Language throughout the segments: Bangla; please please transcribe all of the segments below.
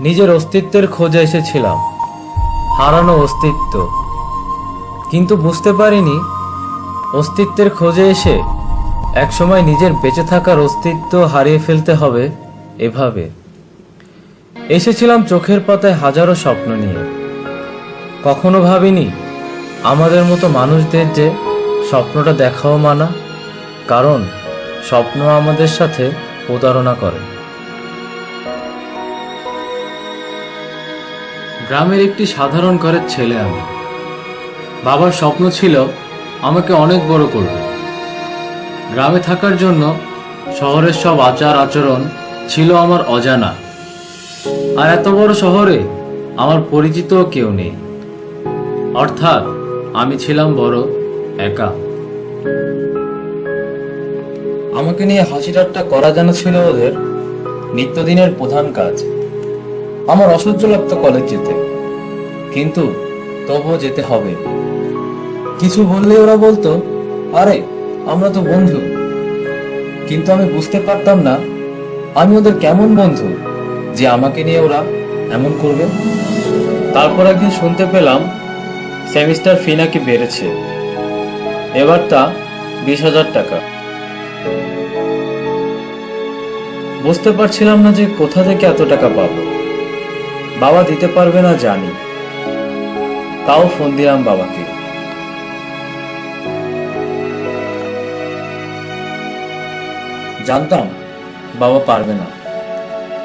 নিজের অস্তিত্বের খোঁজে এসেছিলাম, হারানো অস্তিত্ব। কিন্তু বুঝতে পারিনি অস্তিত্বের খোঁজে এসে একসময় নিজের বেঁচে থাকার অস্তিত্ব হারিয়ে ফেলতে হবে এভাবে। এসেছিলাম চোখের পাতায় হাজারো স্বপ্ন নিয়ে। কখনো ভাবিনি আমাদের মতো মানুষদের যে স্বপ্নটা দেখাও মানা, কারণ স্বপ্ন আমাদের সাথে প্রতারণা করে। গ্রামের একটি সাধারণ ঘরের ছেলে আমি। বাবার স্বপ্ন ছিল আমাকে অনেক বড় করবে। গ্রামে থাকার জন্য শহরের সব আচার আচরণ ছিল আমার অজানা। আর এত বড় শহরে আমার পরিচিত কেউ নেই, অর্থাৎ আমি ছিলাম বড় একা। আমাকে নিয়ে হাসি ঠাট্টা করা যেন ছিল ওদের নিত্যদিনের প্রধান কাজ। আমার অসহ্য লাগতো কলেজ যেতে, কিন্তু তবুও যেতে হবে। কিছু বললে ওরা বলতো, আরে আমরা তো বন্ধু। কিন্তু আমি বুঝতে পারতাম না আমি ওদের কেমন বন্ধু যে আমাকে নিয়ে ওরা এমন করবে। তারপর একদিন শুনতে পেলাম সেমিস্টার ফি নাকি বেড়েছে, এবার তা 20,000 টাকা। বুঝতে পারছিলাম না যে কোথা থেকে এত টাকা পাবো। বাবা দিতে পারবে না জানি, তাও ফোন দিলাম বাবাকে। জানতাম বাবা পারবে না,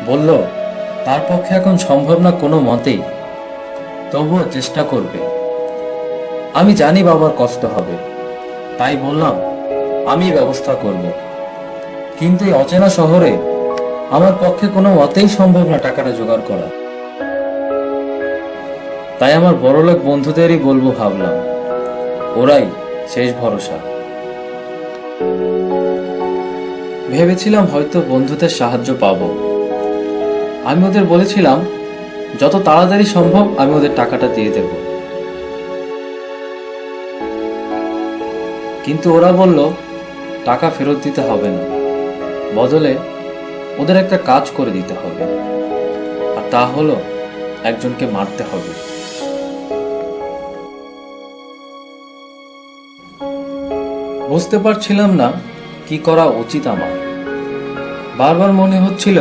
বলল তার পক্ষে এখন সম্ভব না কোনো মতেই, তবুও চেষ্টা করবে। আমি জানি বাবার কষ্ট হবে, তাই বললাম আমি ব্যবস্থা করব। কিন্তু এই অচেনা শহরে আমার পক্ষে কোনো মতেই সম্ভব না টাকাটা জোগাড় করা। তাই আমার বড়লোক বন্ধুদেরই বলবো ভাবলাম, ওরাই শেষ ভরসা। ভেবেছিলাম হয়তো বন্ধুদের সাহায্য পাবো। আমি ওদের বলেছিলাম যত তাড়াতাড়ি সম্ভব আমি ওদের টাকাটা দিয়ে দেব। কিন্তু ওরা বলল টাকা ফেরত দিতে হবে না, বদলে ওদের একটা কাজ করে দিতে হবে, আর তা হলো একজনকে মারতে হবে। বুঝতে পারছিলাম না কি করা উচিত আমার। বারবার মনে হচ্ছিল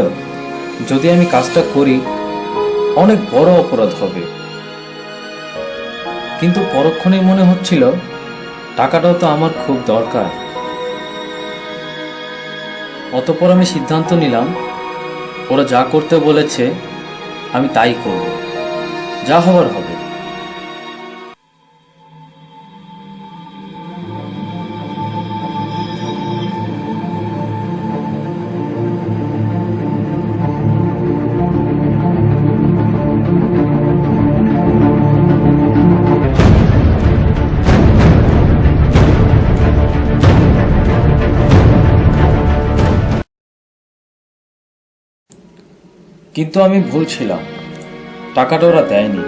যদি আমি কাজটা করি অনেক বড় অপরাধ হবে, কিন্তু পরক্ষণেই মনে হচ্ছিল টাকাটাও তো আমার খুব দরকার। অতঃপর আমি সিদ্ধান্ত নিলাম ওরা যা করতে বলেছে আমি তাই করব, যা হবার হবে। কিন্তু আমি ভুল ছিলাম, টাকাটা ওরা দেয়নি,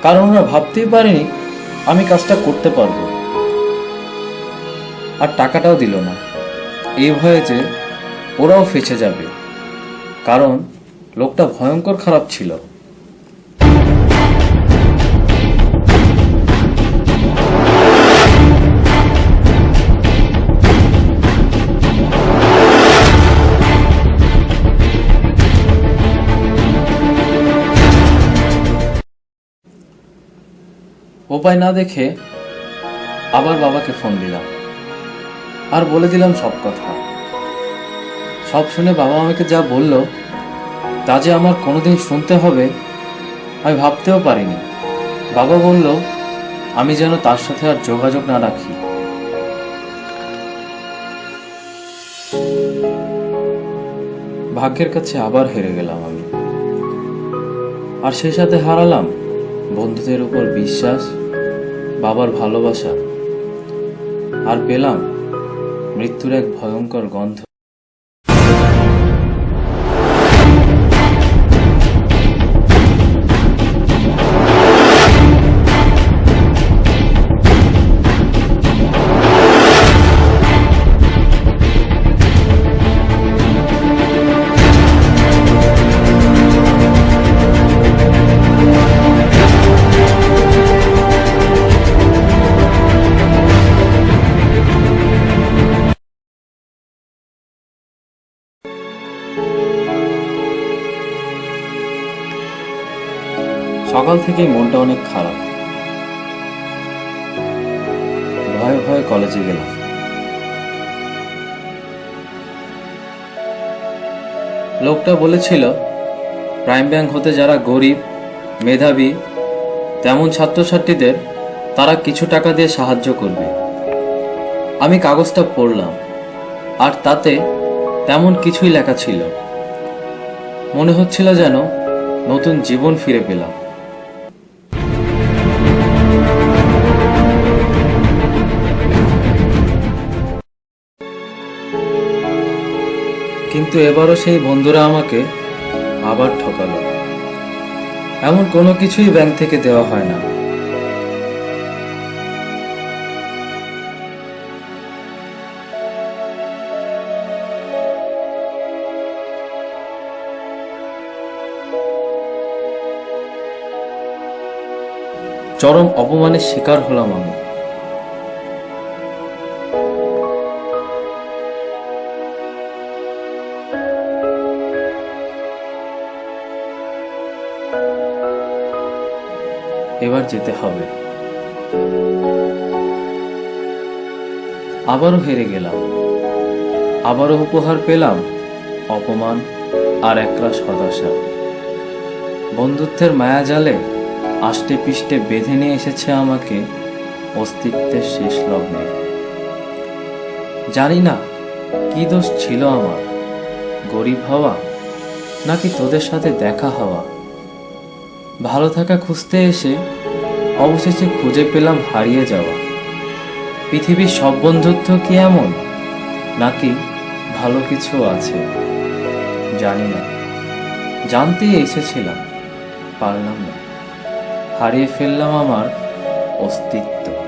কারণ ওরা ভাবতেই পারেনি আমি কাজটা করতে পারবো। আর টাকাটাও দিল না, এই ভয়ে যে ওরাও ফেঁসে যাবে, কারণ লোকটা ভয়ঙ্কর খারাপ ছিল। উপায় না দেখে আবার বাবাকে ফোন দিলাম আর বলে দিলাম সব কথা। সব শুনে বাবা আমাকে যা বলল তা যে আমার কোনোদিন শুনতে হবে আমি ভাবতেও পারিনি। বাবা বলল আমি যেন তার সাথে আর যোগাযোগ না রাখি। ভাগ্যের কাছে আবার হেরে গেলাম আমি, আর সেই সাথে হারালাম বন্ধুদের উপর বিশ্বাস, বাবার ভালোবাসা, আর পেলাম মৃত্যুর এক ভয়ঙ্কর গন্ধ। সকাল থেকেই মনটা অনেক খারাপ। ভয়ে ভয়ে কলেজে গেলাম। লোকটা বলেছিল প্রাইম ব্যাংক হতে যারা গরিব, মেধাবী, তেমন ছাত্রছাত্রীদের তারা কিছু টাকা দিয়ে সাহায্য করবে। আমি কাগজটা পড়লাম, আর তাতে তেমন কিছুই লেখা ছিল। মনে হচ্ছিল যেন নতুন জীবন ফিরে পেলাম। কিন্তু এবারও সেই বন্ধুরা আমাকে আবার ঠকালো। এমন কোনো কিছুই ব্যাংক থেকে দেওয়া হয় না। চরম অপমানের শিকার হলাম আমি। এবার যেতে হবে। আবারও হেরে গেলাম। আবারও উপহার পেলাম অপমান আর একরাশ হতাশা। বন্ধুত্বের মায়াজালে আষ্টে পিষ্টে বেঁধে নিয়ে এসেছে আমাকে অস্তিত্বের শেষ লগ্নে। জানি না কি দোষ ছিল আমার, গরিব হওয়া নাকি তোদের সাথে দেখা হওয়া। ভালো থাকা খুঁজতে এসে অবশেষে খুঁজে পেলাম হারিয়ে যাওয়া। পৃথিবীর সব বন্ধুত্ব কি এমন, নাকি ভালো কিছু আছে জানি না। জানতেই এসেছিলাম, পারলাম না। হারিয়ে ফেললাম আমার অস্তিত্ব।